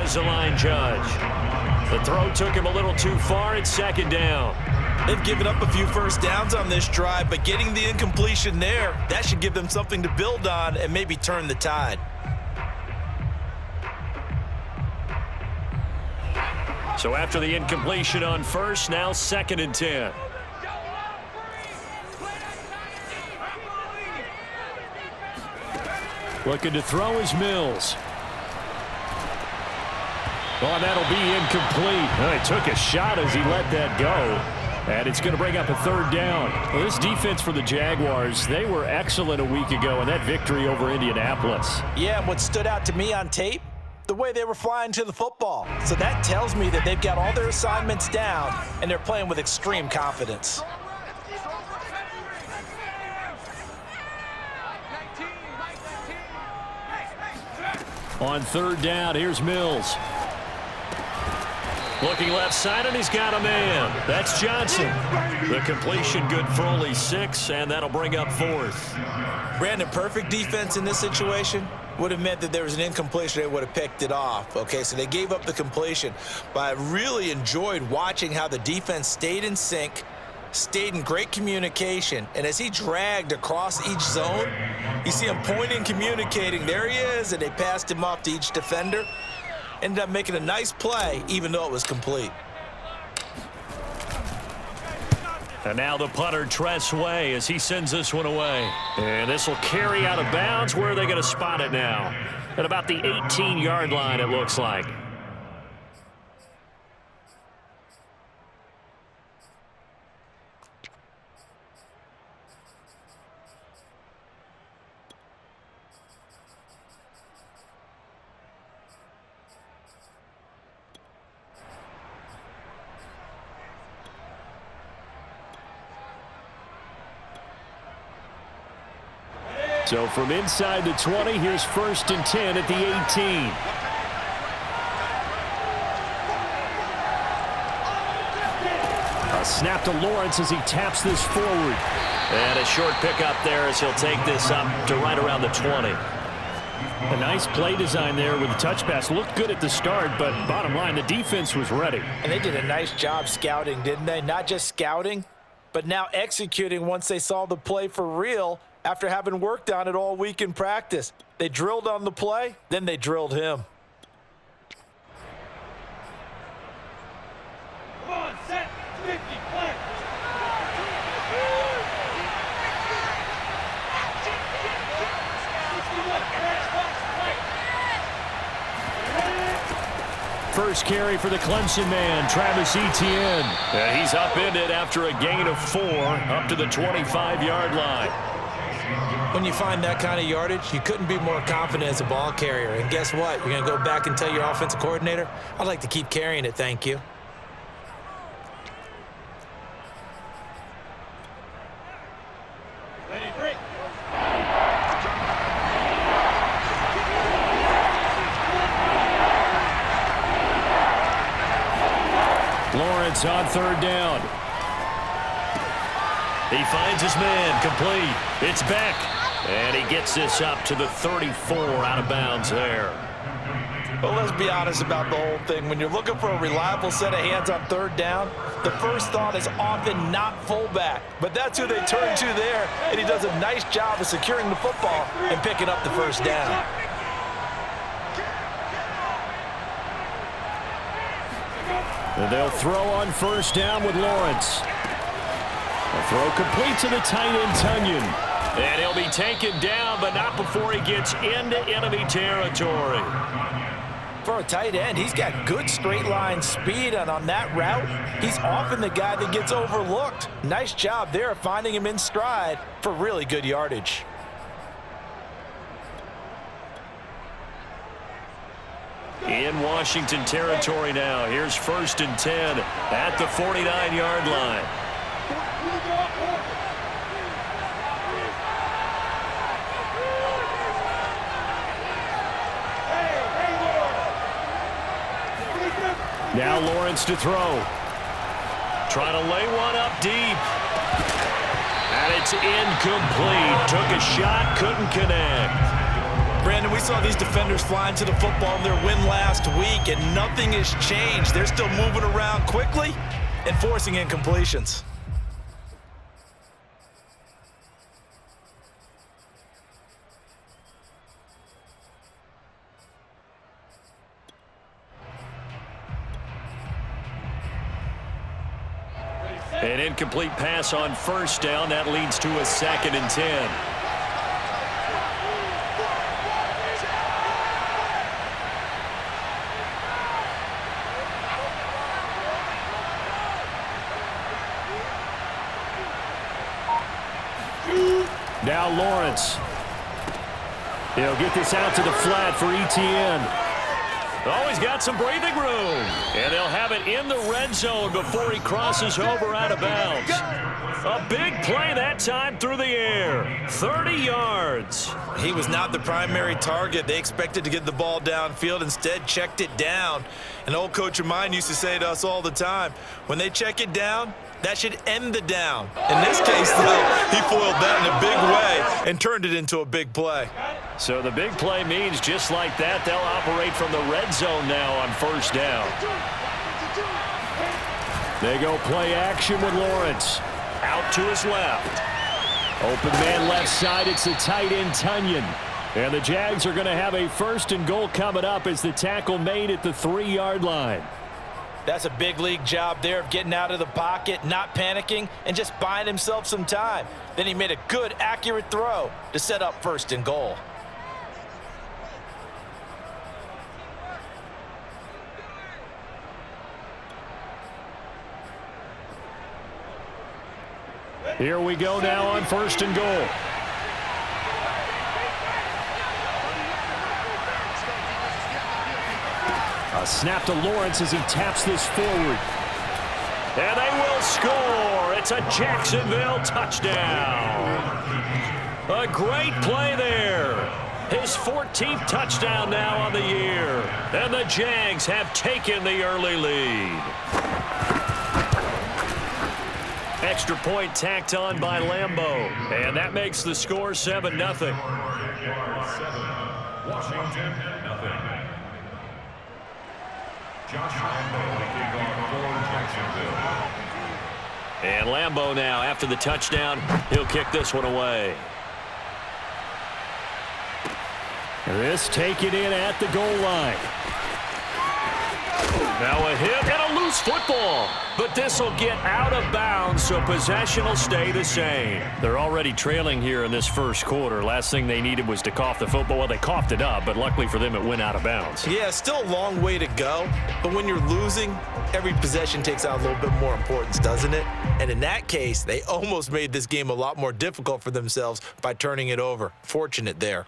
goes the line judge. The throw took him a little too far. It's second down. They've given up a few first downs on this drive, but getting the incompletion there, that should give them something to build on and maybe turn the tide. So after the incompletion on first, now 2nd and 10. Looking to throw is Mills. Oh, that'll be incomplete. He took a shot as he let that go. And it's going to bring up a 3rd down. Well, this defense for the Jaguars, they were excellent a week ago in that victory over Indianapolis. Yeah, and what stood out to me on tape, the way they were flying to the football. So that tells me that they've got all their assignments down, and they're playing with extreme confidence. On 3rd down, here's Mills. Looking left side, and he's got a man. That's Johnson. The completion good for only 6, and that'll bring up 4th. Brandon, perfect defense in this situation would have meant that there was an incompletion. They would have picked it off. Okay, so they gave up the completion. But I really enjoyed watching how the defense stayed in sync, stayed in great communication, and as he dragged across each zone, you see him pointing, communicating. There he is, and they passed him off to each defender. Ended up making a nice play, even though it was complete. And now the punter, Tress Way, as he sends this one away. And this will carry out of bounds. Where are they going to spot it now? At about the 18-yard line, it looks like. So from inside the 20, here's 1st and 10 at the 18. A snap to Lawrence as he taps this forward. And a short pickup there as he'll take this up to right around the 20. A nice play design there with the touch pass. Looked good at the start, but bottom line, the defense was ready. And they did a nice job scouting, didn't they? Not just scouting, but now executing once they saw the play for real. After having worked on it all week in practice, they drilled on the play, then they drilled him. Come on, set, 50, play. First carry for the Clemson man, Travis Etienne. And he's upended after a gain of 4 up to the 25-yard line. When you find that kind of yardage, you couldn't be more confident as a ball carrier. And guess what? You're going to go back and tell your offensive coordinator, I'd like to keep carrying it, thank you. Ready, break. Lawrence on 3rd down. He finds his man, complete. It's Beck. And he gets this up to the 34, out of bounds there. Well, let's be honest about the whole thing. When you're looking for a reliable set of hands on 3rd down, the first thought is often not fullback. But that's who they turn to there, and he does a nice job of securing the football and picking up the first down. And they'll throw on 1st down with Lawrence. A throw complete to the tight end, Tunyon. And he'll be taken down, but not before he gets into enemy territory. For a tight end, he's got good straight line speed, and on that route, he's often the guy that gets overlooked. Nice job there of finding him in stride for really good yardage. In Washington territory now. Here's 1st and 10 at the 49-yard line. Now Lawrence to throw. Trying to lay one up deep. And it's incomplete. Took a shot, couldn't connect. Brandon, we saw these defenders flying to the football in their win last week, and nothing has changed. They're still moving around quickly and forcing incompletions. An incomplete pass on first down. That leads to a 2nd and 10. Now Lawrence. He'll get this out to the flat for ETN. Oh, he's got some breathing room. And they'll have it in the red zone before he crosses over out of bounds. A big play that time through the air. 30 yards. He was not the primary target. They expected to get the ball downfield. Instead, checked it down. An old coach of mine used to say to us all the time, when they check it down, that should end the down. In this case, though, he foiled that in a big way and turned it into a big play. So the big play means just like that, they'll operate from the red zone now on first down. They go play action with Lawrence. Out to his left. Open man left side, it's the tight end Tunyon. And the Jags are going to have a 1st and goal coming up as the tackle made at the 3-yard line. That's a big league job there of getting out of the pocket, not panicking, and just buying himself some time. Then he made a good, accurate throw to set up 1st and goal. Here we go now on 1st and goal. A snap to Lawrence as he taps this forward. And they will score. It's a Jacksonville touchdown. A great play there. His 14th touchdown now on the year. And the Jags have taken the early lead. Extra point tacked on by Lambeau. And that makes the score 7-0. Washington, nothing. Josh Lambeau, the kickoff for Jacksonville. And Lambeau now, after the touchdown, he'll kick this one away. This taken in at the goal line. Now a hit and a loose football. But this will get out of bounds, so possession will stay the same. They're already trailing here in this first quarter. Last thing they needed was to cough the football. Well, they coughed it up, but luckily for them, it went out of bounds. Yeah, still a long way to go. But when you're losing, every possession takes on a little bit more importance, doesn't it? And in that case, they almost made this game a lot more difficult for themselves by turning it over. Fortunate there.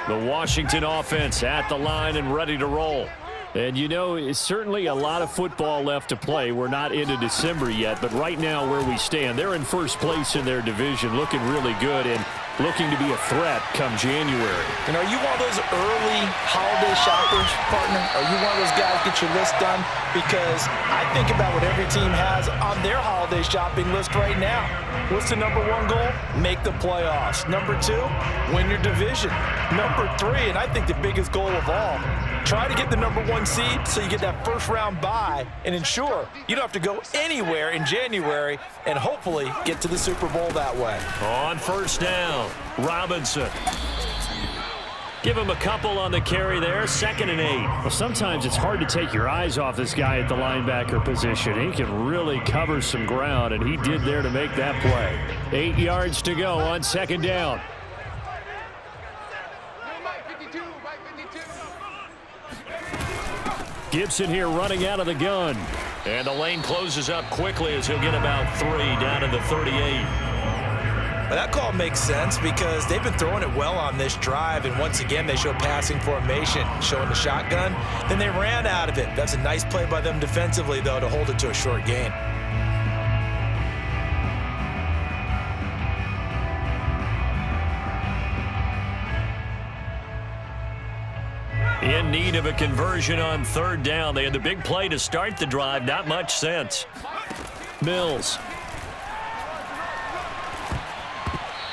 The Washington offense at the line and ready to roll. And, you know, it's certainly a lot of football left to play. We're not into December yet, but right now where we stand, they're in first place in their division, looking really good and looking to be a threat come January. And are you one of those early holiday shoppers, partner? Are you one of those guys get your list done? Because I think about what every team has on their holiday shopping list right now. What's the #1 goal? Make the playoffs. #2, win your division. #3, and I think the biggest goal of all, try to get the #1 seed so you get that first-round bye and ensure you don't have to go anywhere in January and hopefully get to the Super Bowl that way. On first down, Robinson. Give him a couple on the carry there, 2nd and 8. Well, sometimes it's hard to take your eyes off this guy at the linebacker position. He can really cover some ground, and he did there to make that play. 8 yards to go on 2nd down. Gibson here running out of the gun. And the lane closes up quickly as he'll get about 3 down to the 38. Well, that call makes sense because they've been throwing it well on this drive, and once again they show passing formation, showing the shotgun. Then they ran out of it. That's a nice play by them defensively, though, to hold it to a short gain. In need of a conversion on 3rd down. They had the big play to start the drive. Not much sense. Mills.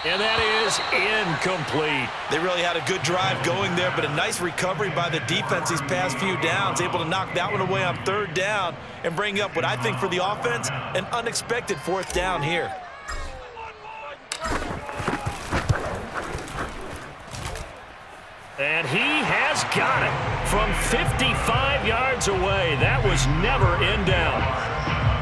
And that is incomplete. They really had a good drive going there, but a nice recovery by the defense these past few downs, able to knock that one away on 3rd down and bring up what I think for the offense, an unexpected 4th down here. And he has got it from 55 yards away. That was never in down.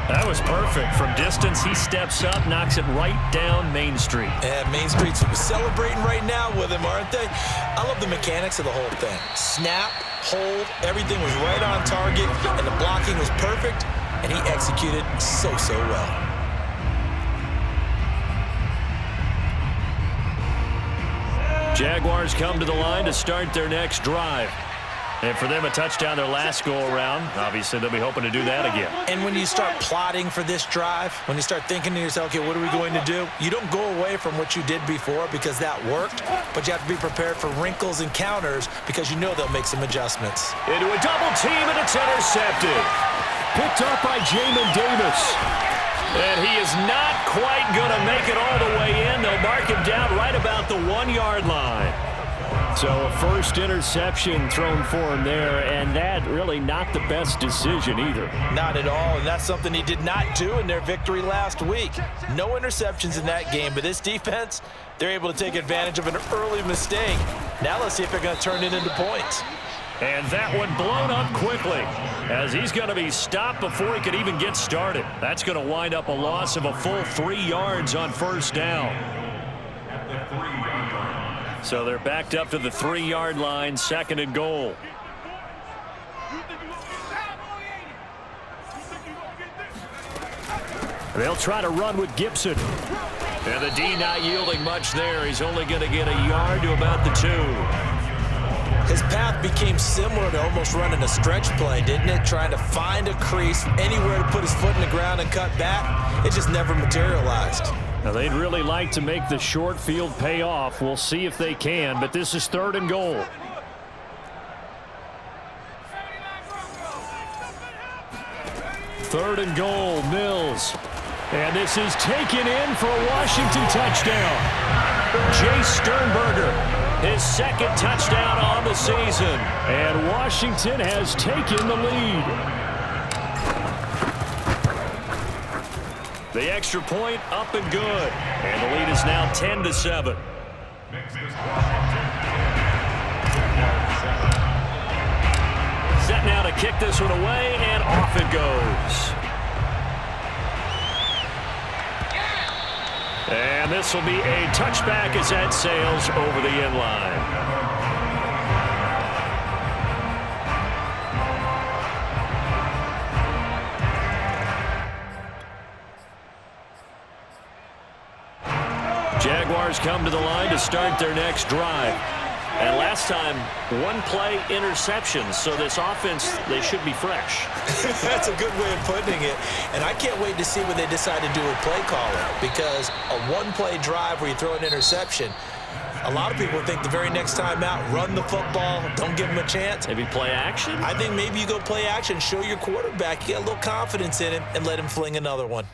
That was perfect. From distance, he steps up, knocks it right down Main Street. And Main Street's celebrating right now with him, aren't they? I love the mechanics of the whole thing. Snap, hold, everything was right on target, and the blocking was perfect, and he executed so well. Jaguars come to the line to start their next drive. And for them, a touchdown their last go-around. Obviously, they'll be hoping to do that again. And when you start plotting for this drive, when you start thinking to yourself, okay, what are we going to do? You don't go away from what you did before because that worked, but you have to be prepared for wrinkles and counters because you know they'll make some adjustments. Into a double team, and it's intercepted. Picked up by Jamin Davis. And he is not quite going to make it all the way in. They'll mark him down right about the 1-yard line. So a first interception thrown for him there, and that really not the best decision either. Not at all, and that's something he did not do in their victory last week. No interceptions in that game, but this defense, they're able to take advantage of an early mistake. Now let's see if they're going to turn it into points. And that one blown up quickly as he's going to be stopped before he could even get started. That's going to wind up a loss of a full 3 yards on 1st down. So they're backed up to the 3-yard line, 2nd and goal. They'll try to run with Gibson. And the D not yielding much there. He's only going to get a yard to about the 2. His path became similar to almost running a stretch play, didn't it? Trying to find a crease, anywhere to put his foot in the ground and cut back. It just never materialized. Now, they'd really like to make the short field pay off. We'll see if they can, but this is 3rd and goal. Third and goal, Mills. And this is taken in for a Washington touchdown. Jay Sternberger, his 2nd touchdown on the season. And Washington has taken the lead. The extra point up and good. And the lead is now 10-7. Set now to kick this one away, and off it goes. And this will be a touchback as that sails over the end line. Jaguars come to the line to start their next drive. And last time, 1-play interceptions. So this offense, they should be fresh. That's a good way of putting it. And I can't wait to see what they decide to do with play calling. Because a 1-play drive where you throw an interception, a lot of people think the very next time out, run the football, don't give him a chance. Maybe play action? I think maybe you go play action, show your quarterback, you get a little confidence in him, and let him fling another one.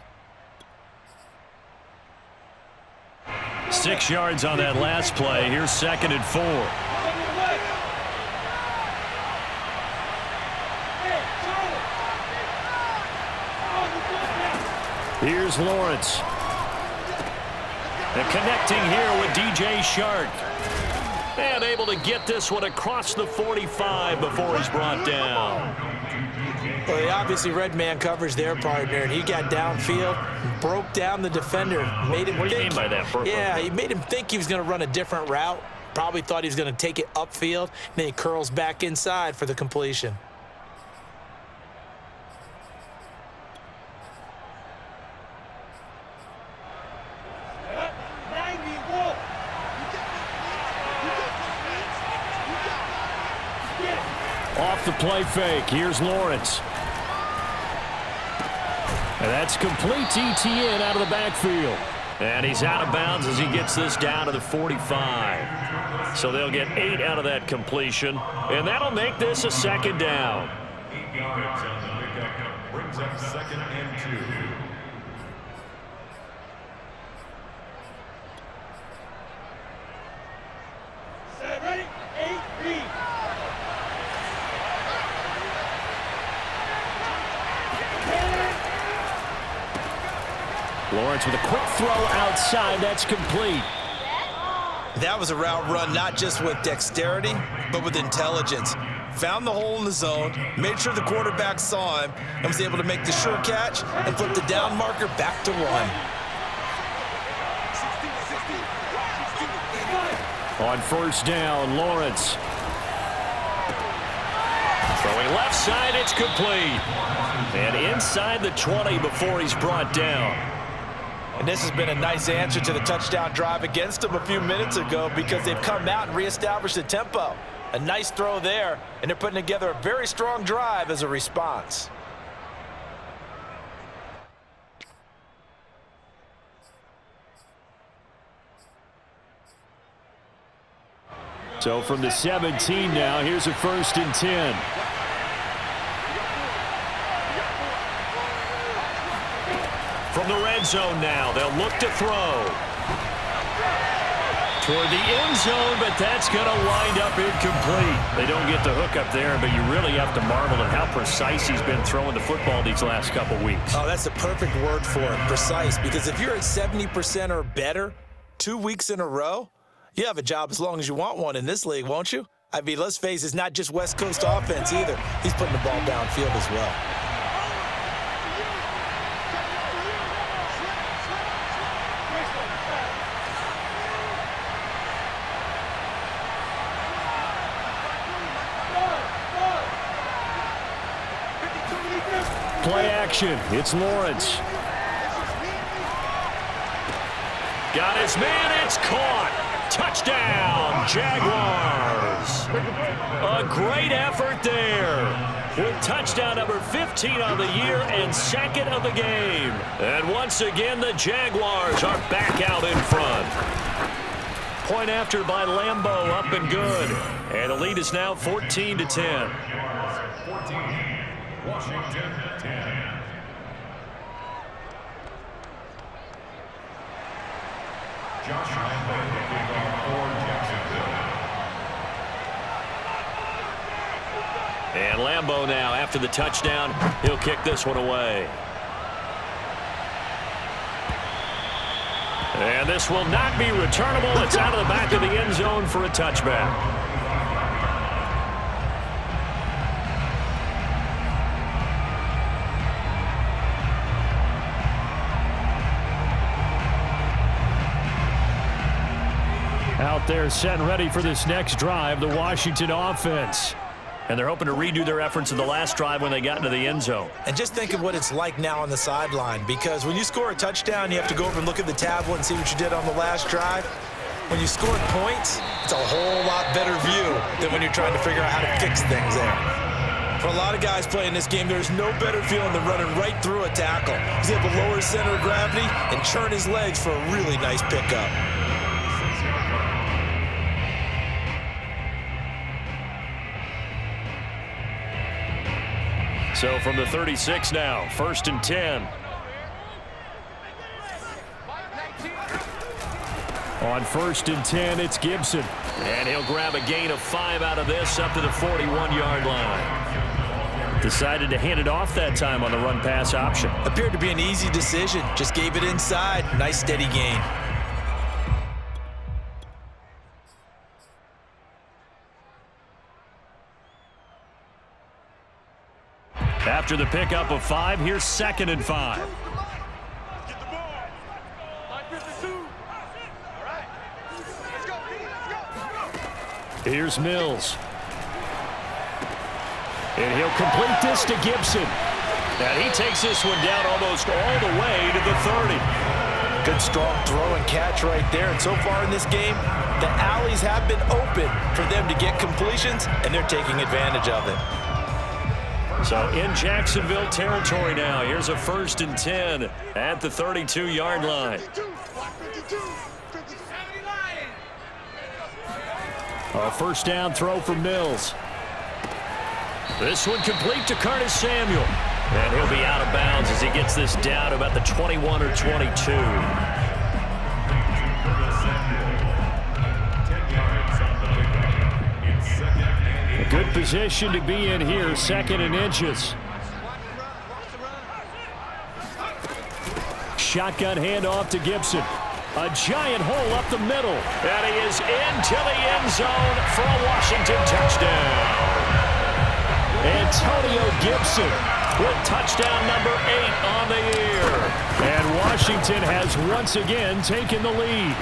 6 yards on that last play. Here's 2nd and 4. Here's Lawrence. And connecting here with DJ Shark. And able to get this one across the 45 before he's brought down. Well, they obviously read man coverage their partner, and he got downfield, broke down the defender, made him What do you mean by that? Yeah, he made him think he was going to run a different route. Probably thought he was going to take it upfield. Then he curls back inside for the completion. Off the play fake. Here's Lawrence. And that's complete to ETN out of the backfield. And he's out of bounds as he gets this down to the 45. So they'll get 8 out of that completion. And that'll make this a 2nd down. 8 yards on the pickup brings up 2nd and 2. Lawrence with a quick throw outside. That's complete. That was a route run not just with dexterity, but with intelligence. Found the hole in the zone, made sure the quarterback saw him, and was able to make the sure catch and flip the down marker back to 1. On first down, Lawrence. Throwing left side, it's complete. And inside the 20 before he's brought down. And this has been a nice answer to the touchdown drive against them a few minutes ago because they've come out and reestablished the tempo. A nice throw there, and they're putting together a very strong drive as a response. So from the 17 now, here's a 1st and 10. From the red zone now, they'll look to throw. Toward the end zone, but that's going to wind up incomplete. They don't get the hook up there, but you really have to marvel at how precise he's been throwing the football these last couple weeks. Oh, that's the perfect word for it, precise, because if you're at 70% or better 2 weeks in a row, you have a job as long as you want one in this league, won't you? I mean, let's face it, it's not just West Coast offense either. He's putting the ball downfield as well. Play action. It's Lawrence. Got his man. It's caught. Touchdown, Jaguars. A great effort there. With touchdown number 15 on the year and 2nd of the game. And once again, the Jaguars are back out in front. Point after by Lambeau, up and good. And the lead is now 14-10. 14, Washington 10. Josh Lambeau kicking off for Jacksonville. And Lambeau now, after the touchdown, he'll kick this one away. And this will not be returnable. It's out of the back of the end zone for a touchback. Out there set and ready for this next drive, the Washington offense. And they're hoping to redo their efforts in the last drive when they got into the end zone. And just think of what it's like now on the sideline, because when you score a touchdown, you have to go over and look at the tablet and see what you did on the last drive. When you scored points, it's a whole lot better view than when you're trying to figure out how to fix things there. For a lot of guys playing this game, there's no better feeling than running right through a tackle. He's able to lower his center of gravity and churn his legs for a really nice pickup. So from the 36 now, 1st and 10. On 1st and 10, it's Gibson. And he'll grab a gain of 5 out of this up to the 41-yard line. Decided to hand it off that time on the run-pass option. Appeared to be an easy decision. Just gave it inside. Nice steady gain. After the pickup of 5, here's 2nd and 5. Get the ball. 5-52. All right. Let's go. Here's Mills. And he'll complete this to Gibson. And he takes this one down almost all the way to the 30. Good strong throw and catch right there. And so far in this game, the alleys have been open for them to get completions, and they're taking advantage of it. So in Jacksonville territory now. Here's a 1st and 10 at the 32-yard line. A first down throw for Mills. This one complete to Curtis Samuel. And he'll be out of bounds as he gets this down about the 21 or 22. A good position to be in here, 2nd and inches. shotgun handoff to Gibson. A giant hole up the middle. And he is into the end zone for a Washington touchdown. Antonio Gibson with touchdown number 8 on the year. And Washington has once again taken the lead.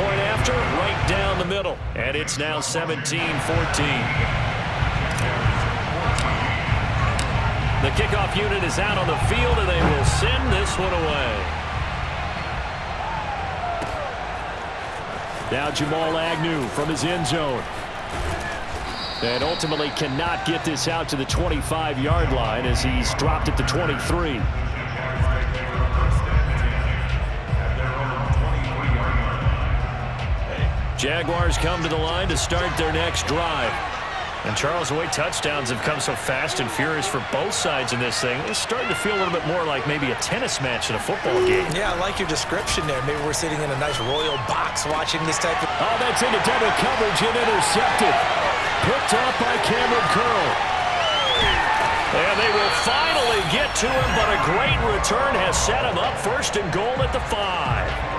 Point after, right down the middle. And it's now 17-14. The kickoff unit is out on the field, and they will send this one away. Now Jamal Agnew from his end zone. And ultimately cannot get this out to the 25-yard line as he's dropped at the 23. Jaguars come to the line to start their next drive. And Charles, the way touchdowns have come so fast and furious for both sides in this thing, it's starting to feel a little bit more like maybe a tennis match in a football game. Yeah, I like your description there. Maybe we're sitting in a nice royal box watching this type of... Oh, that's into double coverage and intercepted. Picked off by Cameron Curl. And they will finally get to him, but a great return has set him up first and goal at the 5.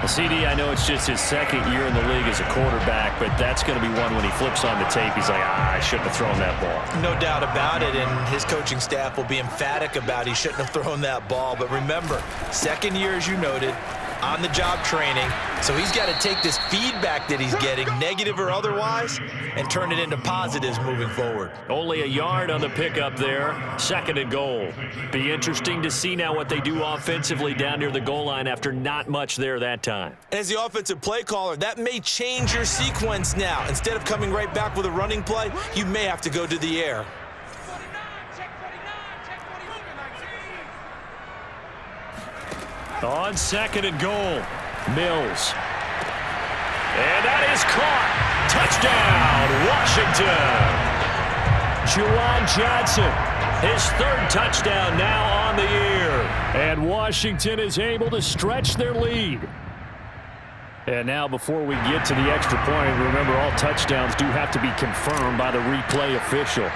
CD, I know it's just his second year in the league as a quarterback, but that's going to be one when he flips on the tape, he's like, I shouldn't have thrown that ball. No doubt about it, and his coaching staff will be emphatic about he shouldn't have thrown that ball. But remember, second year, as you noted, on-the-job training, so he's got to take this feedback that he's getting, negative or otherwise, and turn it into positives moving forward. Only a yard on the pickup there, second and goal. Be interesting to see now what they do offensively down near the goal line after not much there that time. As the offensive play caller, that may change your sequence now. Instead of coming right back with a running play, you may have to go to the air. On second and goal, Mills. And that is caught. Touchdown, Washington. Juwan Johnson. His third touchdown now on the year. And Washington is able to stretch their lead. And now before we get to the extra point, remember all touchdowns do have to be confirmed by the replay official.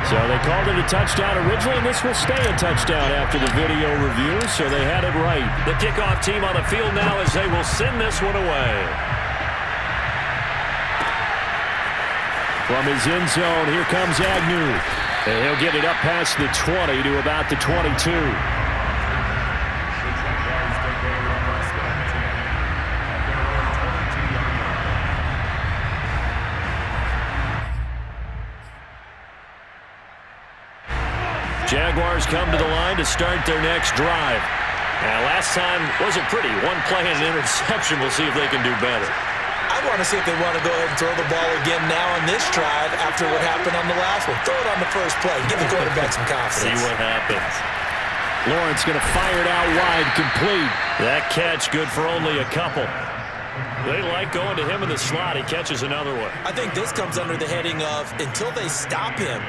So they called it a touchdown originally, and this will stay a touchdown after the video review, so they had it right. The kickoff team on the field now as they will send this one away. From his end zone, here comes Agnew. And he'll get it up past the 20 to about the 22. Jaguars come to the line to start their next drive. Now, last time wasn't pretty. One play and an interception. We'll see if they can do better. I want to see if they want to go ahead and throw the ball again now on this drive after what happened on the last one. Throw it on the first play. Give the quarterback some confidence. See what happens. Lawrence going to fire it out wide, complete. That catch good for only a couple. They like going to him in the slot. He catches another one. I think this comes under the heading of until they stop him,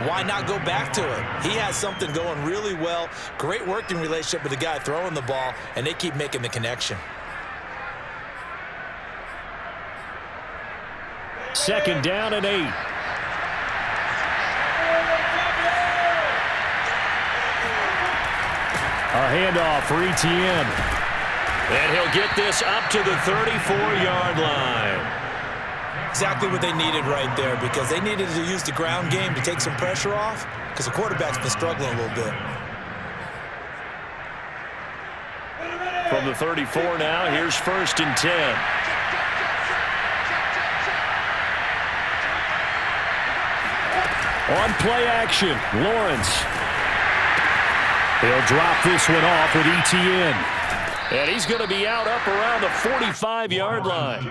why not go back to it? He has something going really well. Great working relationship with the guy throwing the ball, and they keep making the connection. Second down and 8. A handoff for Etienne. And he'll get this up to the 34-yard line. Exactly what they needed right there, because they needed to use the ground game to take some pressure off, because the quarterback's been struggling a little bit. From the 34 now, here's 1st and 10. On play action, Lawrence. He'll drop this one off with Etienne. And he's going to be out up around the 45-yard line.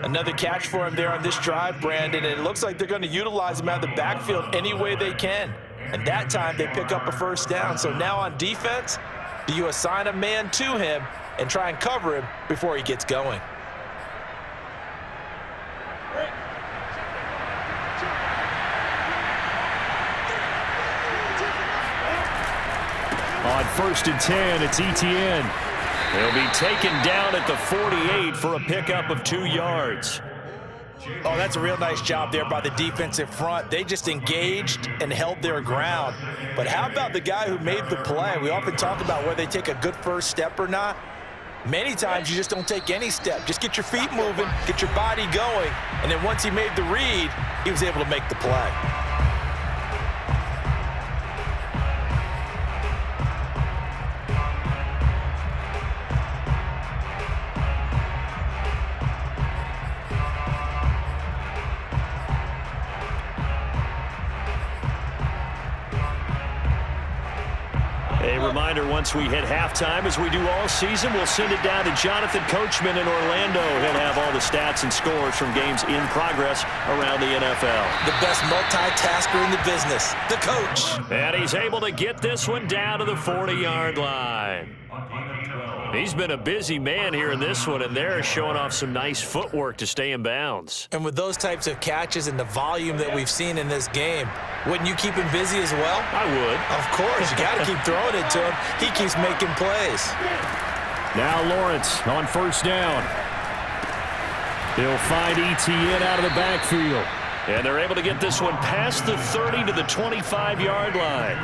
Another catch for him there on this drive, Brandon, and it looks like they're going to utilize him out of the backfield any way they can. And that time they pick up a first down. So now on defense, do you assign a man to him and try and cover him before he gets going? On 1st and 10, it's Etienne. He'll be taken down at the 48 for a pickup of 2 yards. Oh, that's a real nice job there by the defensive front. They just engaged and held their ground. But how about the guy who made the play? We often talk about whether they take a good first step or not. Many times you just don't take any step. Just get your feet moving, get your body going, and then once he made the read, he was able to make the play. A reminder, once we hit halftime, as we do all season, we'll send it down to Jonathan Coachman in Orlando. He'll have all the stats and scores from games in progress around the NFL. The best multitasker in the business, the coach. And he's able to get this one down to the 40-yard line. He's been a busy man here in this one, and they're showing off some nice footwork to stay in bounds. And with those types of catches and the volume that we've seen in this game, wouldn't you keep him busy as well? I would. Of course. You got to keep throwing it to him. He keeps making plays. Now Lawrence on first down. He'll find Etienne out of the backfield. And they're able to get this one past the 30 to the 25-yard line.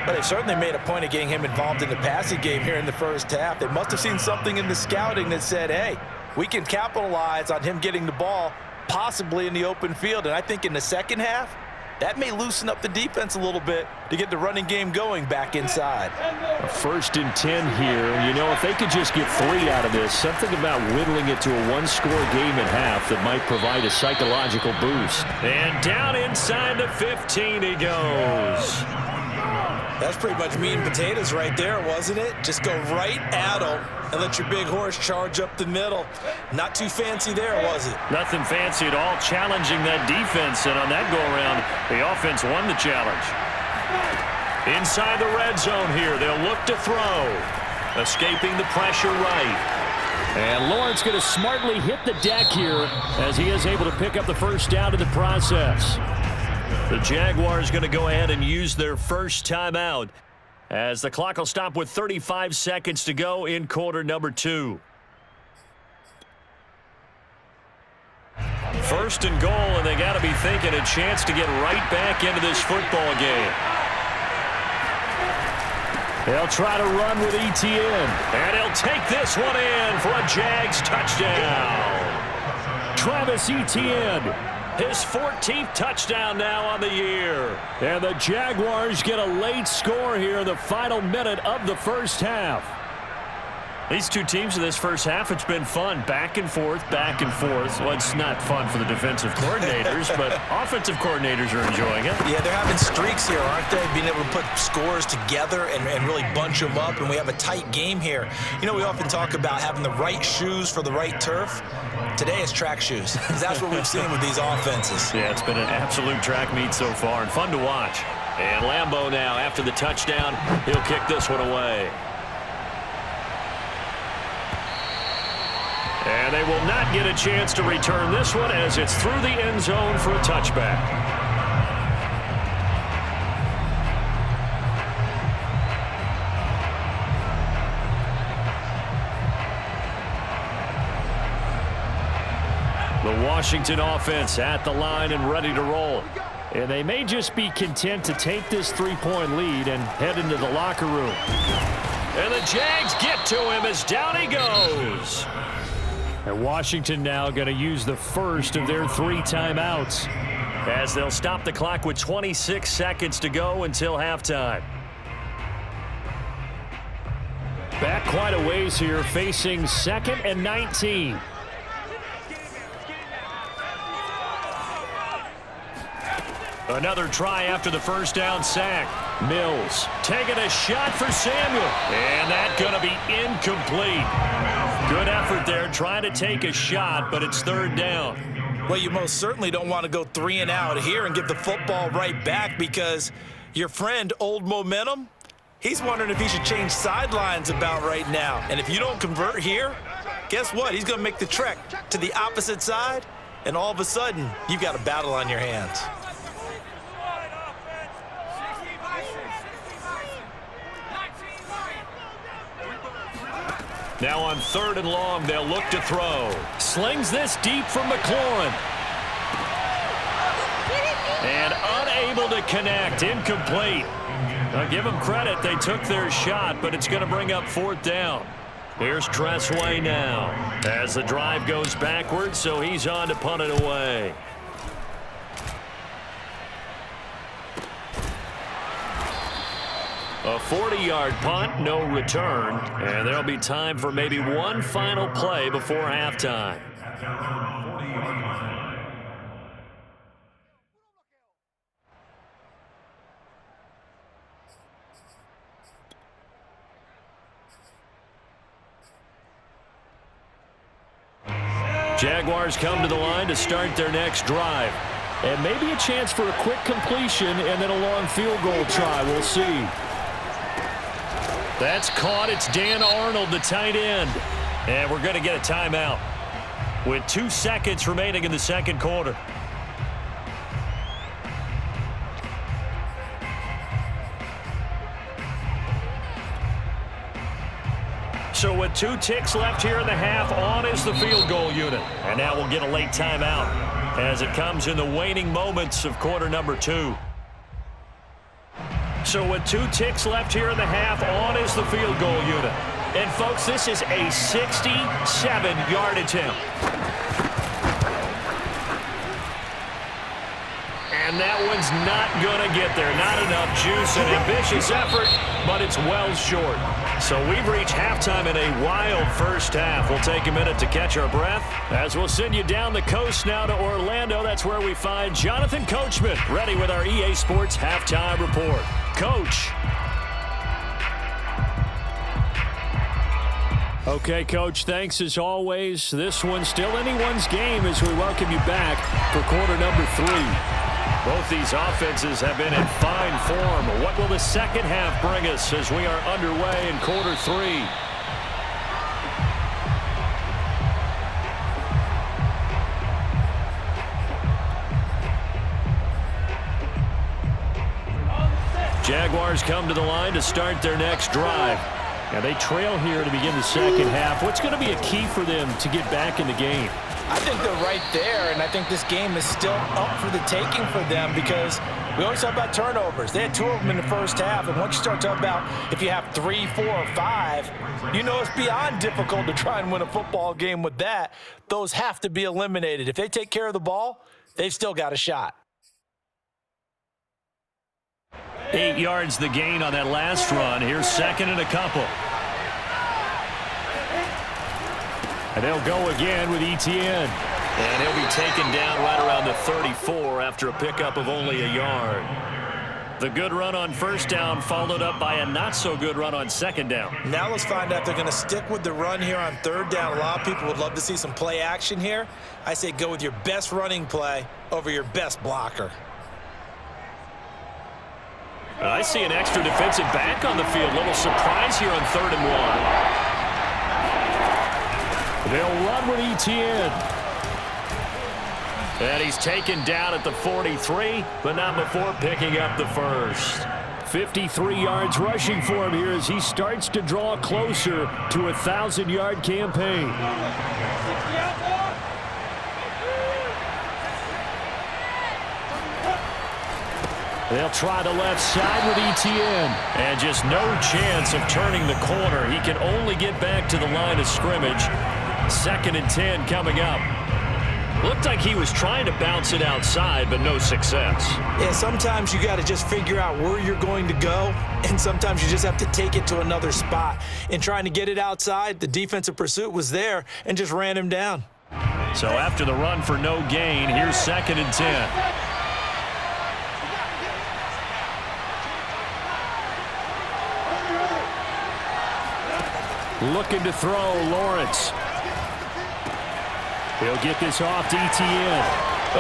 But they certainly made a point of getting him involved in the passing game here in the first half. They must have seen something in the scouting that said, hey, we can capitalize on him getting the ball possibly in the open field. And I think in the second half, that may loosen up the defense a little bit to get the running game going back inside. A 1st and 10 here. You know, if they could just get 3 out of this, something about whittling it to a one-score game at half that might provide a psychological boost. And down inside the 15 he goes. That's pretty much meat and potatoes right there, wasn't it? Just go right at him and let your big horse charge up the middle. Not too fancy there, was it? Nothing fancy at all, challenging that defense. And on that go-around, the offense won the challenge. Inside the red zone here, they'll look to throw. Escaping the pressure right. And Lawrence going to smartly hit the deck here as he is able to pick up the first down in the process. The Jaguars going to go ahead and use their first timeout as the clock will stop with 35 seconds to go in quarter number 2. 1st and goal, and they got to be thinking a chance to get right back into this football game. They'll try to run with Etienne. And he'll take this one in for a Jags touchdown. Travis Etienne. His 14th touchdown now on the year. And the Jaguars get a late score here in the final minute of the first half. These two teams in this first half, it's been fun. Back and forth, back and forth. Well, it's not fun for the defensive coordinators, but offensive coordinators are enjoying it. Yeah, they're having streaks here, aren't they? Being able to put scores together and really bunch them up, and we have a tight game here. You know, we often talk about having the right shoes for the right turf. Today it's track shoes. That's what we've seen with these offenses. Yeah, it's been an absolute track meet so far and fun to watch. And Lambeau now, after the touchdown, he'll kick this one away. And they will not get a chance to return this one as it's through the end zone for a touchback. The Washington offense at the line and ready to roll. And they may just be content to take this 3-point lead and head into the locker room. And the Jags get to him as down he goes. And Washington now going to use the first of their 3 timeouts as they'll stop the clock with 26 seconds to go until halftime. Back quite a ways here, facing 2nd and 19. Another try after the first down sack. Mills taking a shot for Samuel. And that's going to be incomplete. Good effort there trying to take a shot, but it's 3rd down. Well, you most certainly don't want to go 3 and out here and get the football right back because your friend, Old Momentum, he's wondering if he should change sidelines about right now. And if you don't convert here, guess what? He's going to make the trek to the opposite side, and all of a sudden, you've got a battle on your hands. Now on 3rd and long, they'll look to throw. Slings this deep from McLaurin. And unable to connect. Incomplete. I'll give them credit. They took their shot, but it's going to bring up 4th down. Here's Tressway now as the drive goes backwards, so he's on to punt it away. A 40-yard punt, no return, and there'll be time for maybe one final play before halftime. Jaguars come to the line to start their next drive. And maybe a chance for a quick completion and then a long field goal try. We'll see. That's caught. It's Dan Arnold, the tight end. And we're going to get a timeout with 2 seconds remaining in the second quarter. So with 2 ticks left here in the half, on is the field goal unit. And now we'll get a late timeout as it comes in the waning moments of quarter number 2. So with 2 ticks left here in the half, on is the field goal unit. And folks, this is a 67-yard attempt. And that one's not going to get there. Not enough juice, an ambitious effort, but it's well short. So we've reached halftime in a wild first half. We'll take a minute to catch our breath as we'll send you down the coast now to Orlando. That's where we find Jonathan Coachman ready with our EA Sports Halftime Report. Coach. Okay, Coach, thanks as always. This one's still anyone's game as we welcome you back for quarter number 3. Both these offenses have been in fine form. What will the second half bring us as we are underway in quarter 3? Jaguars come to the line to start their next drive. And they trail here to begin the second half. What's going to be a key for them to get back in the game? I think they're right there, and I think this game is still up for the taking for them because we always talk about turnovers. They had 2 of them in the first half, and once you start talking about if you have 3, 4, or 5, you know it's beyond difficult to try and win a football game with that. Those have to be eliminated. If they take care of the ball, they've still got a shot. 8 yards the gain on that last run. Here's 2nd and a couple. And they'll go again with Etienne. And he'll be taken down right around the 34 after a pickup of only a yard. The good run on first down followed up by a not-so-good run on second down. Now let's find out if they're going to stick with the run here on third down. A lot of people would love to see some play action here. I say go with your best running play over your best blocker. I see an extra defensive back on the field. Little surprise here on 3rd and 1. They'll run with Etienne. And he's taken down at the 43, but not before picking up the first. 53 yards rushing for him here as he starts to draw closer to a 1,000-yard campaign. They'll try the left side with Etienne. And just no chance of turning the corner. He can only get back to the line of scrimmage. 2nd and 10 coming up. Looked like he was trying to bounce it outside, but no success. Yeah, sometimes you got to just figure out where you're going to go, and sometimes you just have to take it to another spot. In trying to get it outside, the defensive pursuit was there and just ran him down. So after the run for no gain, here's 2nd and 10. Looking to throw, Lawrence. He'll get this off to Etienne.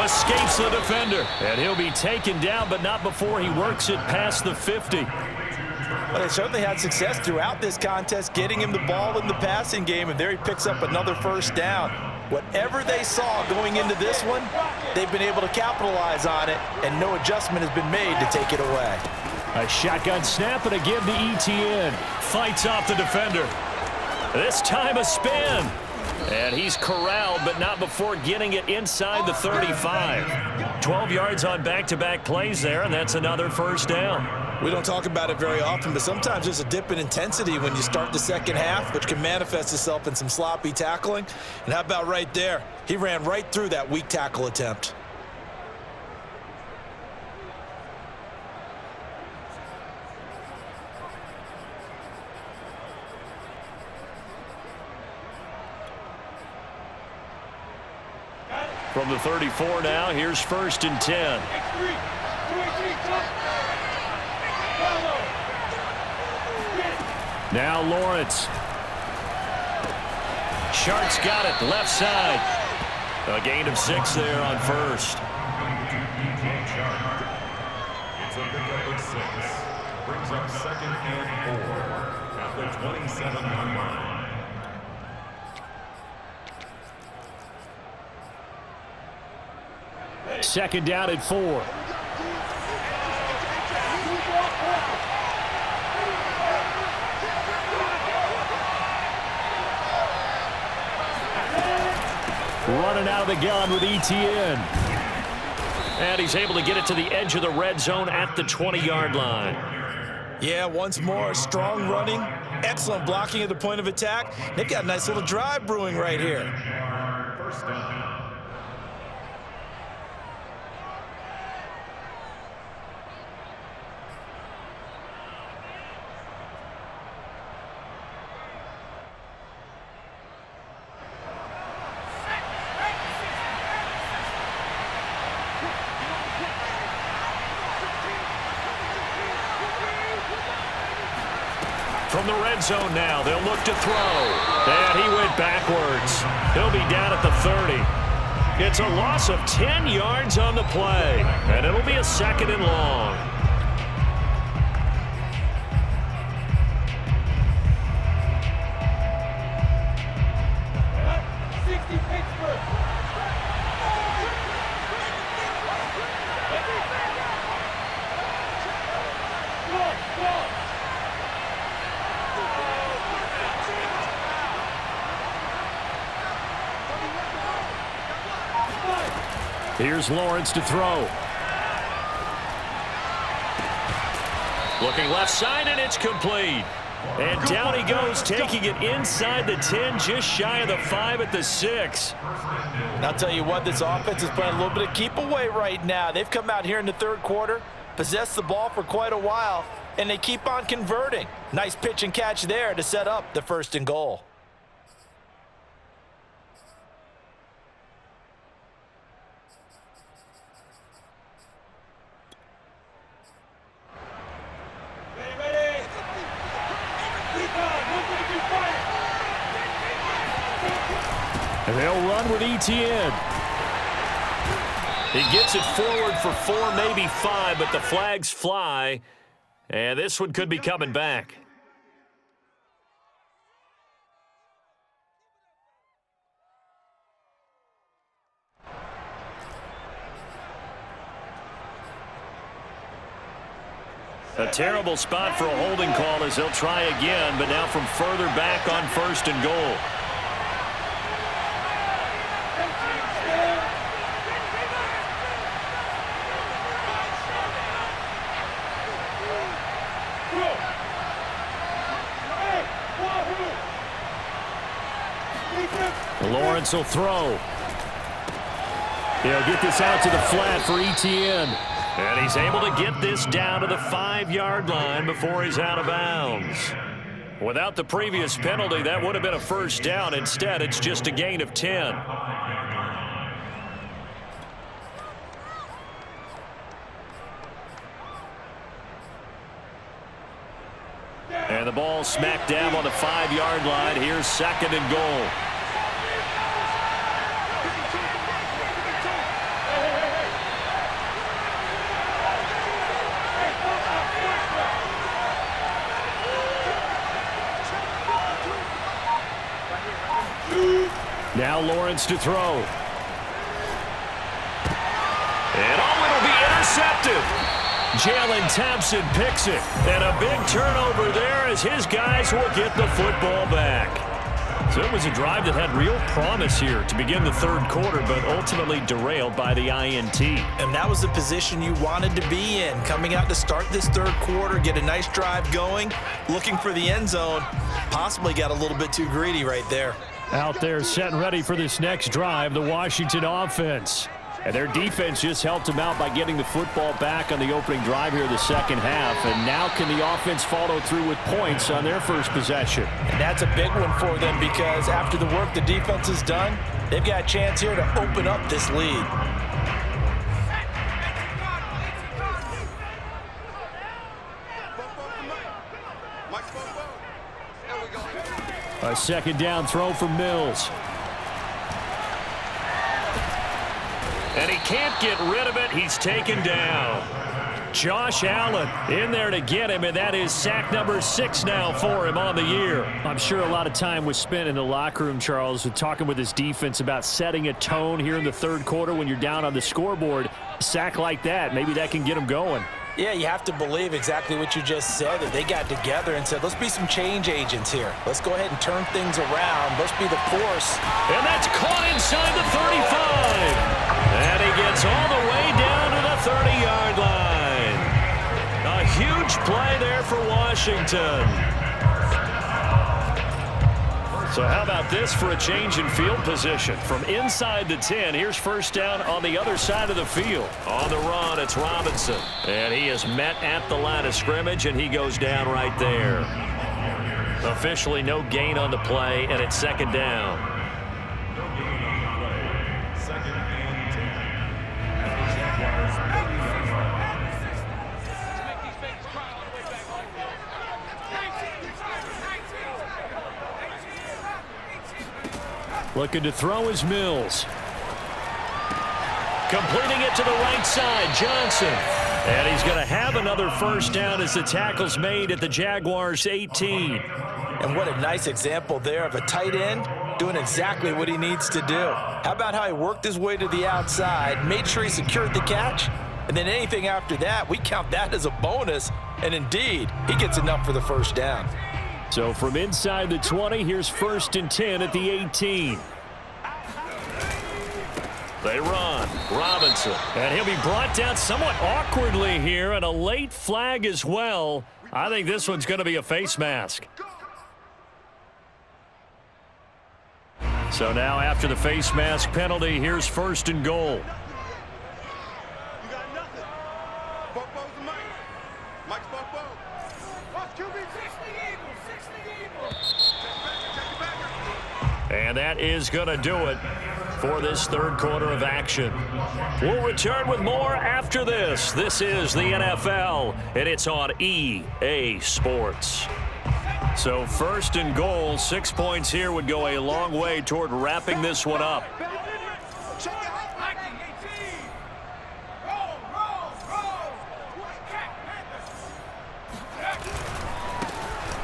Escapes the defender. And he'll be taken down, but not before he works it past the 50. Well, they certainly had success throughout this contest, getting him the ball in the passing game, and there he picks up another first down. Whatever they saw going into this one, they've been able to capitalize on it, and no adjustment has been made to take it away. A shotgun snap and a give to Etienne. Fights off the defender. This time a spin. And he's corralled, but not before getting it inside the 35. 12 yards on back-to-back plays there, and that's another first down. We don't talk about it very often, but sometimes there's a dip in intensity when you start the second half, which can manifest itself in some sloppy tackling. And how about right there? He ran right through that weak tackle attempt. From the 34 now, here's 1st and 10. Now Lawrence. Shart's got it, left side. A gain of 6 there on first. It's a pickup of 6. Brings up 2nd and 4 at the 27-yard line. Second down at 4. Running out of the gun with ETN. And he's able to get it to the edge of the red zone at the 20-yard line. Yeah, once more, strong running, excellent blocking at the point of attack. They've got a nice little drive brewing right here. First down. From the red zone now, they'll look to throw. And he went backwards. He'll be down at the 30. It's a loss of 10 yards on the play, and it'll be a 2nd and long. Here's Lawrence to throw. Looking left side, and it's complete. And down he goes, taking it inside the 10, just shy of the 5 at the 6. And I'll tell you what, this offense is playing a little bit of keep away right now. They've come out here in the 3rd quarter, possessed the ball for quite a while, and they keep on converting. Nice pitch and catch there to set up the 1st and goal. And they'll run with ETN. He gets it forward for 4, maybe 5, but the flags fly. And this one could be coming back. A terrible spot for a holding call as they'll try again, but now from further back on 1st and goal. Lawrence will throw. He'll get this out to the flat for ETN. And he's able to get this down to the 5-yard line before he's out of bounds. Without the previous penalty, that would have been a first down. Instead, it's just a gain of 10. And the ball smack dab on the 5-yard line. Here's 2nd and goal. Now Lawrence to throw. And it'll be intercepted. Jalen Thompson picks it. And a big turnover there as his guys will get the football back. So it was a drive that had real promise here to begin the third quarter, but ultimately derailed by the INT. And that was the position you wanted to be in, coming out to start this third quarter, get a nice drive going, looking for the end zone. Possibly got a little bit too greedy right there. Out there set and ready for this next drive, the Washington offense. And their defense just helped them out by getting the football back on the opening drive here in the second half. And now can the offense follow through with points on their first possession? And that's a big one for them because after the work the defense has done, they've got a chance here to open up this lead. A second down throw from Mills. And he can't get rid of it. He's taken down. Josh Allen in there to get him, and that is sack number 6 now for him on the year. I'm sure a lot of time was spent in the locker room, Charles, with talking with his defense about setting a tone here in the third quarter when you're down on the scoreboard. A sack like that, maybe that can get him going. Yeah, you have to believe exactly what you just said, that they got together and said, let's be some change agents here. Let's go ahead and turn things around. Let's be the force. And that's caught inside the 35. And he gets all the way down to the 30-yard line. A huge play there for Washington. So how about this for a change in field position? From inside the 10, here's first down on the other side of the field. On the run, it's Robinson. And he is met at the line of scrimmage, and he goes down right there. Officially no gain on the play, and it's second down. Looking to throw is Mills. Completing it to the right side, Johnson. And he's going to have another first down as the tackle's made at the Jaguars' 18. And what a nice example there of a tight end doing exactly what he needs to do. How about how he worked his way to the outside, made sure he secured the catch, and then anything after that, we count that as a bonus. And indeed, he gets enough for the first down. So from inside the 20, here's first and 10 at the 18. They run. Robinson. And he'll be brought down somewhat awkwardly here, and a late flag as well. I think this one's going to be a face mask. So now after the face mask penalty, here's first and goal. You got nothing. Bobo's the Mike. Mike's Bobo. Watch QB. 60 Eagles. 60 Eagles. Take it back. And that is going to do it for this third quarter of action. We'll return with more after this. This is the NFL, and it's on EA Sports. So first and goal, 6 points here would go a long way toward wrapping this one up.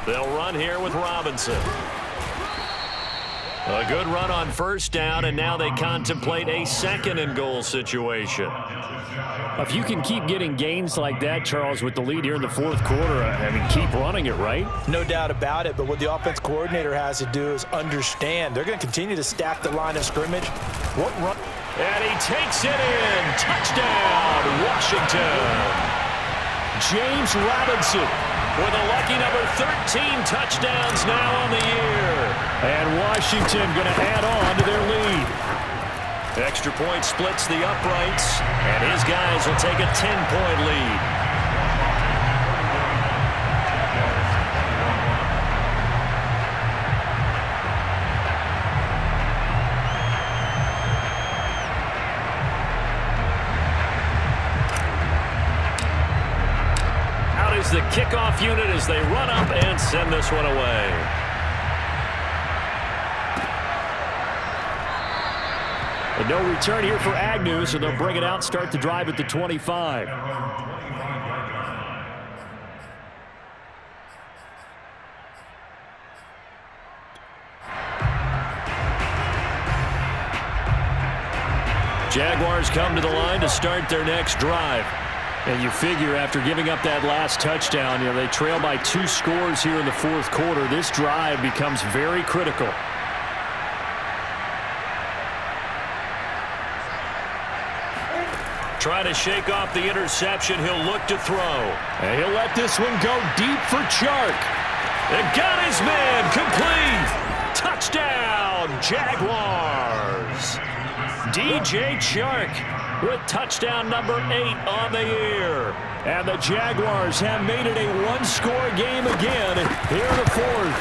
They'll run here with Robinson. A good run on first down, and now they contemplate a second and goal situation. If you can keep getting gains like that, Charles, with the lead here in the fourth quarter, I mean, keep running it, right? No doubt about it, but what the offense coordinator has to do is understand. They're going to continue to stack the line of scrimmage. What run? And he takes it in. Touchdown, Washington. James Robinson with a lucky number 13 touchdowns now on the year. And Washington going to add on to their lead. Extra point splits the uprights, and his guys will take a 10-point lead. Out is the kickoff unit as they run up and send this one away. And no return here for Agnew, so they'll bring it out, start the drive at the 25. Jaguars come to the line to start their next drive. And you figure after giving up that last touchdown, they trail by 2 scores here in the fourth quarter. This drive becomes very critical. trying to shake off the interception. He'll look to throw. And he'll let this one go deep for Chark. And got his man complete. Touchdown, Jaguars. DJ Chark with touchdown number 8 on the year. And the Jaguars have made it a one-score game again here in the fourth.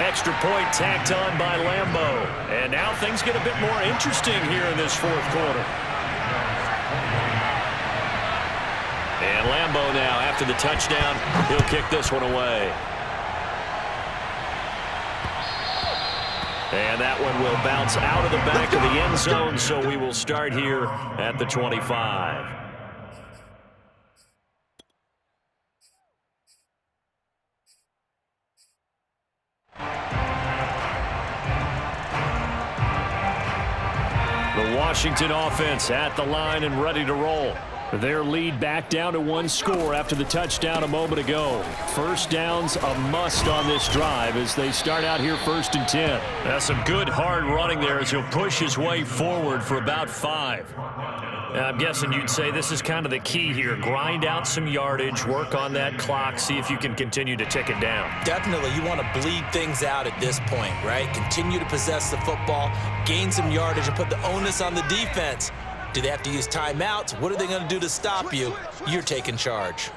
Extra point tacked on by Lambeau. And now things get a bit more interesting here in this fourth quarter. And Lambeau now, after the touchdown, he'll kick this one away. And that one will bounce out of the back of the end zone, so we will start here at the 25. The Washington offense at the line and ready to roll. Their lead back down to one score after the touchdown a moment ago. First down's a must on this drive as they start out here 1st and 10. That's some good hard running there as he'll push his way forward for about 5. I'm guessing you'd say this is kind of the key here. Grind out some yardage, work on that clock, see if you can continue to tick it down. Definitely, you want to bleed things out at this point, right? Continue to possess the football, gain some yardage, and put the onus on the defense. Do they have to use timeouts? What are they going to do to stop you? You're taking charge.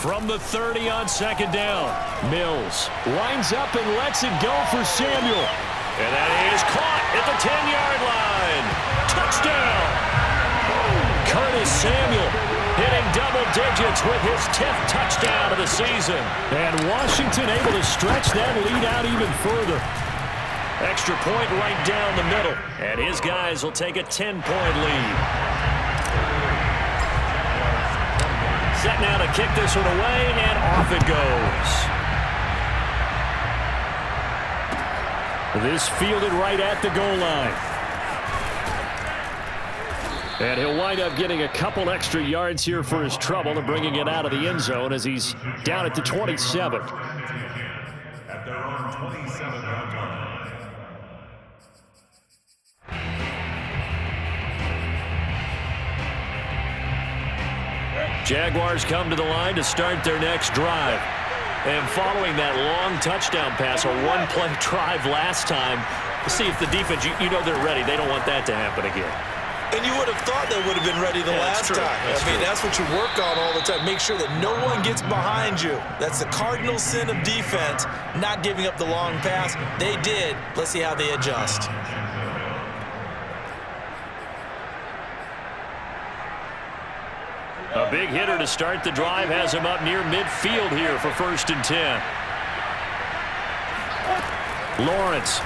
From the 30 on 2nd down, Mills lines up and lets it go for Samuel. And that is caught at the 10-yard line. Touchdown! Curtis Samuel hitting double digits with his 10th touchdown of the season. And Washington able to stretch that lead out even further. Extra point right down the middle. And his guys will take a 10-point lead. Set now to kick this one away, and off it goes. This fielded right at the goal line. And he'll wind up getting a couple extra yards here for his trouble and bringing it out of the end zone as he's down at the 27. At their own 27-yard line. Jaguars come to the line to start their next drive. And following that long touchdown pass, a one-play drive last time, see if the defense, you know they're ready. They don't want that to happen again. And you would have thought they would have been ready the last time. I mean, that's what you work on all the time. Make sure that no one gets behind you. That's the cardinal sin of defense, not giving up the long pass. They did. Let's see how they adjust. A big hitter to start the drive has him up near midfield here for 1st and 10. Lawrence.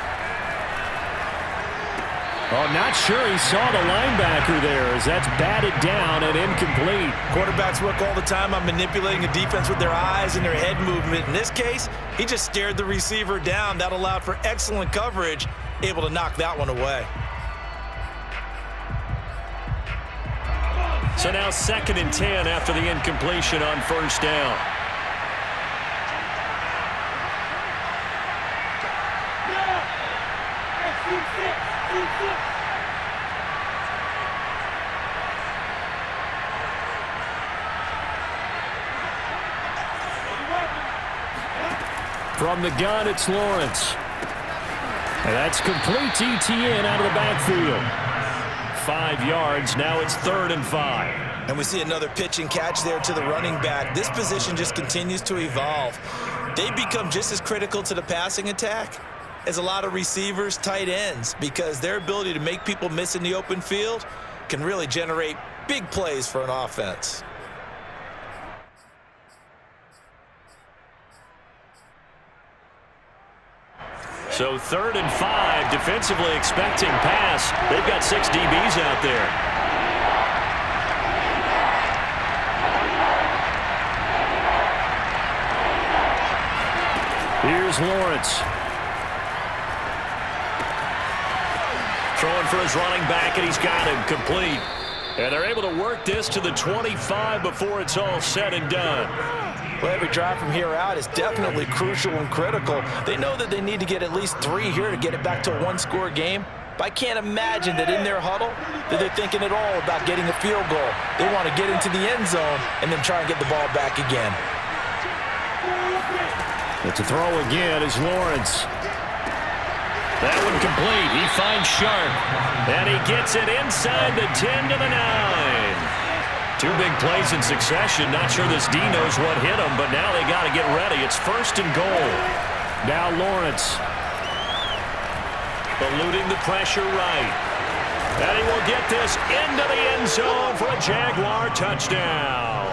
Oh, not sure he saw the linebacker there as that's batted down and incomplete. Quarterbacks work all the time on manipulating a defense with their eyes and their head movement. In this case, he just stared the receiver down. That allowed for excellent coverage, able to knock that one away. So now 2nd and 10 after the incompletion on 1st down. From the gun, it's Lawrence. And that's complete to Etienne out of the backfield. 5 yards. Now it's 3rd and 5. And we see another pitch and catch there to the running back. This position just continues to evolve. They become just as critical to the passing attack as a lot of receivers, tight ends, because their ability to make people miss in the open field can really generate big plays for an offense. So 3rd and 5, defensively expecting pass. They've got 6 DBs out there. Here's Lawrence. Throwing for his running back, and he's got him complete. And they're able to work this to the 25 before it's all said and done. Well, every drive from here out is definitely crucial and critical. They know that they need to get at least 3 here to get it back to a one-score game. But I can't imagine that in their huddle that they're thinking at all about getting a field goal. They want to get into the end zone and then try and get the ball back again. But to throw again is Lawrence. That one complete. He finds Sharp. And he gets it inside the 10 to the 9. 2 big plays in succession. Not sure this D knows what hit him, but now they got to get ready. It's 1st and goal. Now Lawrence. Eluding the pressure right. And he will get this into the end zone for a Jaguar touchdown.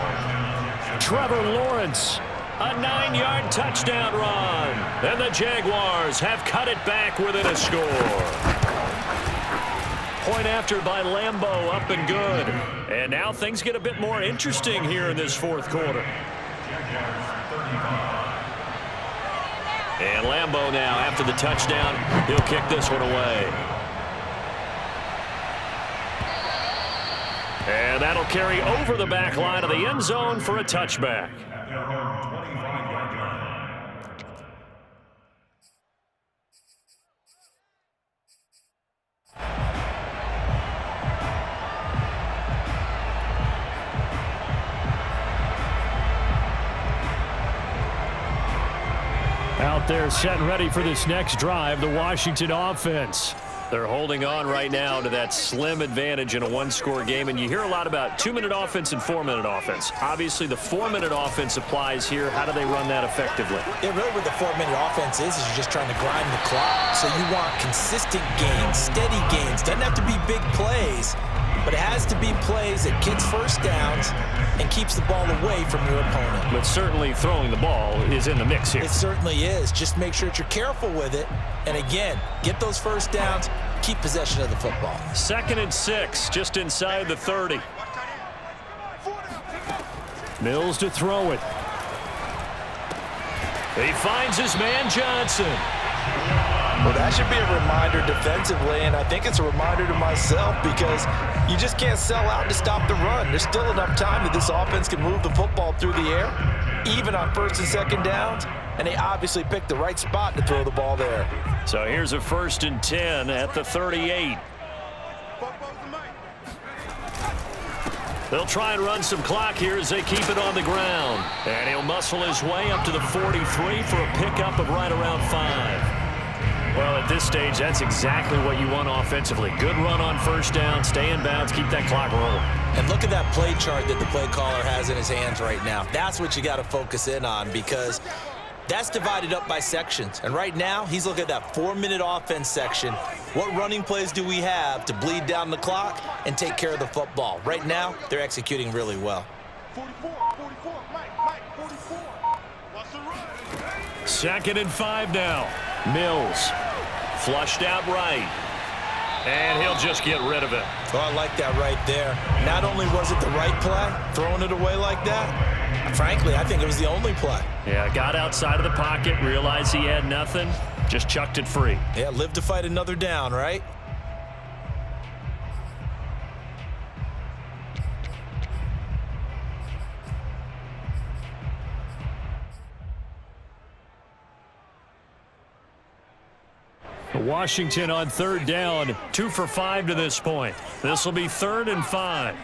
Trevor Lawrence. A 9-yard touchdown run. And the Jaguars have cut it back within a score. Point after by Lambeau, up and good. And now things get a bit more interesting here in this 4th quarter. And Lambeau now, after the touchdown, he'll kick this one away. And that'll carry over the back line of the end zone for a touchback. Out there set and ready for this next drive, the Washington offense. They're holding on right now to that slim advantage in a one-score game, and you hear a lot about 2-minute offense and 4-minute offense. Obviously, the 4-minute offense applies here. How do they run that effectively? Yeah, really what the 4-minute offense is you're just trying to grind the clock. So you want consistent gains, steady gains. Doesn't have to be big plays, but it has to be plays that gets first downs and keeps the ball away from your opponent. But certainly throwing the ball is in the mix here. It certainly is. Just make sure that you're careful with it. And again, get those first downs, keep possession of the football. 2nd and 6, just inside the 30. Mills to throw it. He finds his man Johnson. Well, that should be a reminder defensively, and I think it's a reminder to myself because you just can't sell out to stop the run. There's still enough time that this offense can move the football through the air, even on 1st and 2nd downs, and they obviously picked the right spot to throw the ball there. So here's a 1st and 10 at the 38. They'll try and run some clock here as they keep it on the ground. And he'll muscle his way up to the 43 for a pickup of right around 5. Well, at this stage, that's exactly what you want offensively. Good run on 1st down, stay in bounds, keep that clock rolling. And look at that play chart that the play caller has in his hands right now. That's what you got to focus in on because that's divided up by sections. And right now, he's looking at that 4-minute offense section. What running plays do we have to bleed down the clock and take care of the football? Right now, they're executing really well. 44, Mike, 44. Watch the run. 2nd and 5 now. Mills flushed out right. And he'll just get rid of it. Oh, I like that right there. Not only was it the right play, throwing it away like that, frankly, I think it was the only play. Yeah, got outside of the pocket, realized he had nothing, just chucked it free. Yeah, live to fight another down, right? Washington on 3rd down, 2 for 5 to this point. This will be 3rd and 5.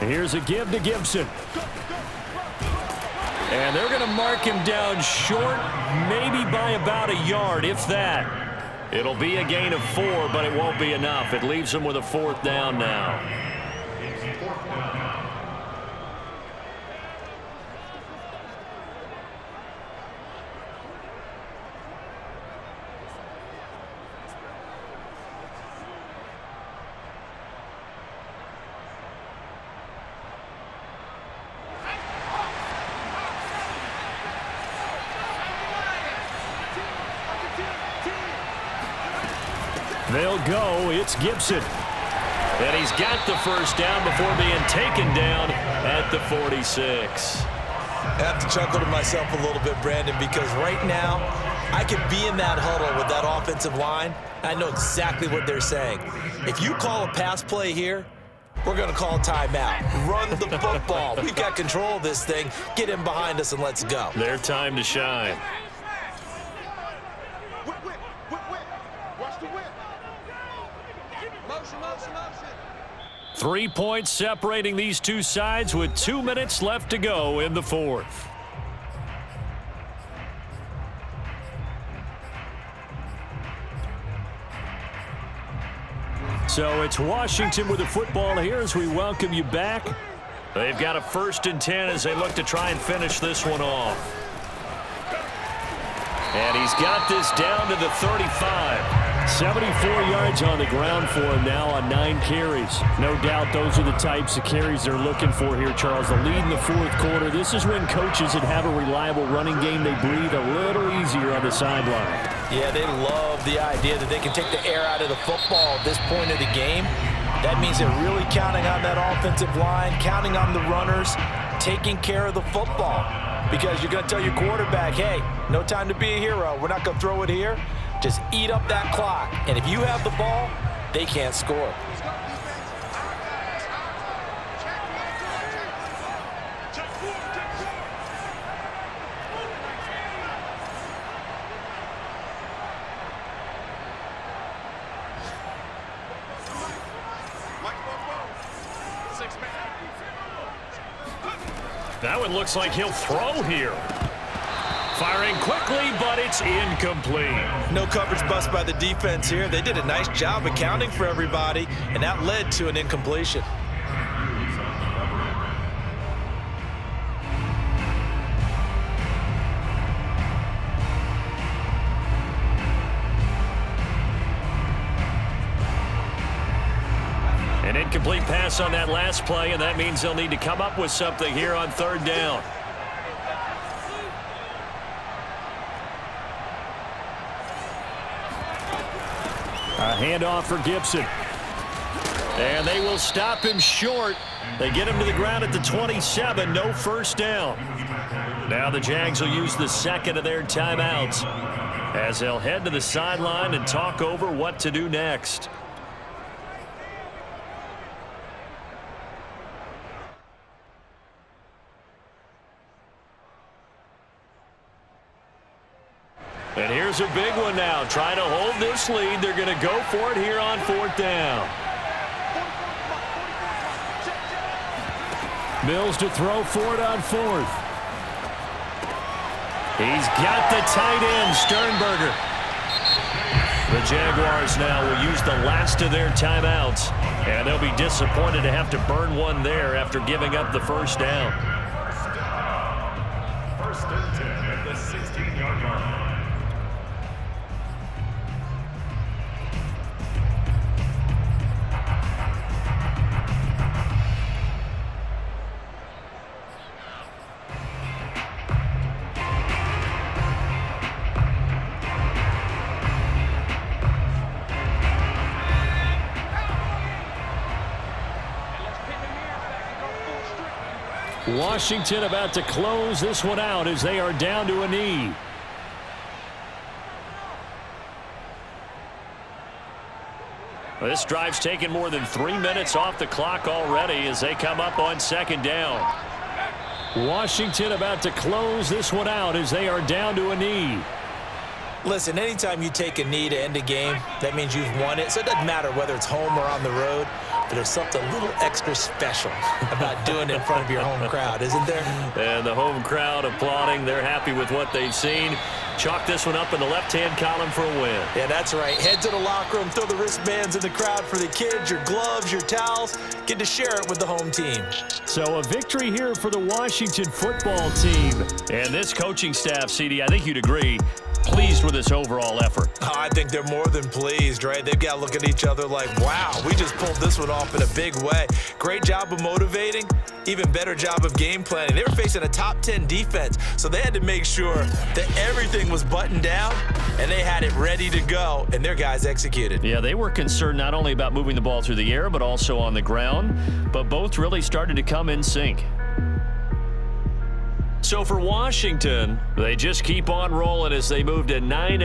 Here's a give to Gibson. And they're going to mark him down short, maybe by about a yard, if that. It'll be a gain of 4, but it won't be enough. It leaves him with a 4th down now. They'll go. It's Gibson. And he's got the 1st down before being taken down at the 46. I have to chuckle to myself a little bit, Brandon, because right now I could be in that huddle with that offensive line. I know exactly what they're saying. If you call a pass play here, we're going to call timeout. Run the football. We've got control of this thing. Get in behind us and let's go. Their time to shine. Whip. Watch the whip. Motion. 3 points separating these two sides with 2 minutes left to go in the fourth. So it's Washington with the football here as we welcome you back. They've got a 1st and 10 as they look to try and finish this one off. And he's got this down to the 35. 74 yards on the ground for him now on 9 carries. No doubt those are the types of carries they're looking for here, Charles. The lead in the fourth quarter. This is when coaches that have a reliable running game, they breathe a little easier on the sideline. Yeah, they love the idea that they can take the air out of the football at this point of the game. That means they're really counting on that offensive line, counting on the runners, taking care of the football. Because you're going to tell your quarterback, hey, no time to be a hero. We're not going to throw it here. Just eat up that clock. And if you have the ball, they can't score. That one looks like he'll throw here. Firing quickly, but it's incomplete. No coverage bust by the defense here. They did a nice job accounting for everybody, and that led to an incompletion. An incomplete pass on that last play, and that means they'll need to come up with something here on 3rd down. A handoff for Gibson. And they will stop him short. They get him to the ground at the 27. No 1st down. Now the Jags will use the 2nd of their timeouts as they'll head to the sideline and talk over what to do next. And here's a big one now. Trying to hold this lead. They're going to go for it here on 4th down. Mills to throw for it on 4th. He's got the tight end, Sternberger. The Jaguars now will use the last of their timeouts. And they'll be disappointed to have to burn one there after giving up the 1st down. 1st and 10 at the 16-yard line. Washington about to close this one out as they are down to a knee. This drive's taken more than 3 minutes off the clock already as they come up on 2nd down. Washington about to close this one out as they are down to a knee. Listen, anytime you take a knee to end a game, that means you've won it. So it doesn't matter whether it's home or on the road, but there's something a little extra special about doing it in front of your home crowd, isn't there? And the home crowd applauding. They're happy with what they've seen. Chalk this one up in the left-hand column for a win. Yeah, that's right. Head to the locker room, throw the wristbands in the crowd for the kids, your gloves, your towels. Get to share it with the home team. So a victory here for the Washington football team. And this coaching staff, CD, I think you'd agree, pleased with this overall effort. Oh, I think they're more than pleased, right? They've got to look at each other like, wow, we just pulled this one off in a big way. Great job of motivating, even better job of game planning. They were facing a top 10 defense, so they had to make sure that everything was buttoned down, and they had it ready to go, and their guys executed. Yeah, they were concerned not only about moving the ball through the air, but also on the ground, but both really started to come in sync. So for Washington, they just keep on rolling as they move to 9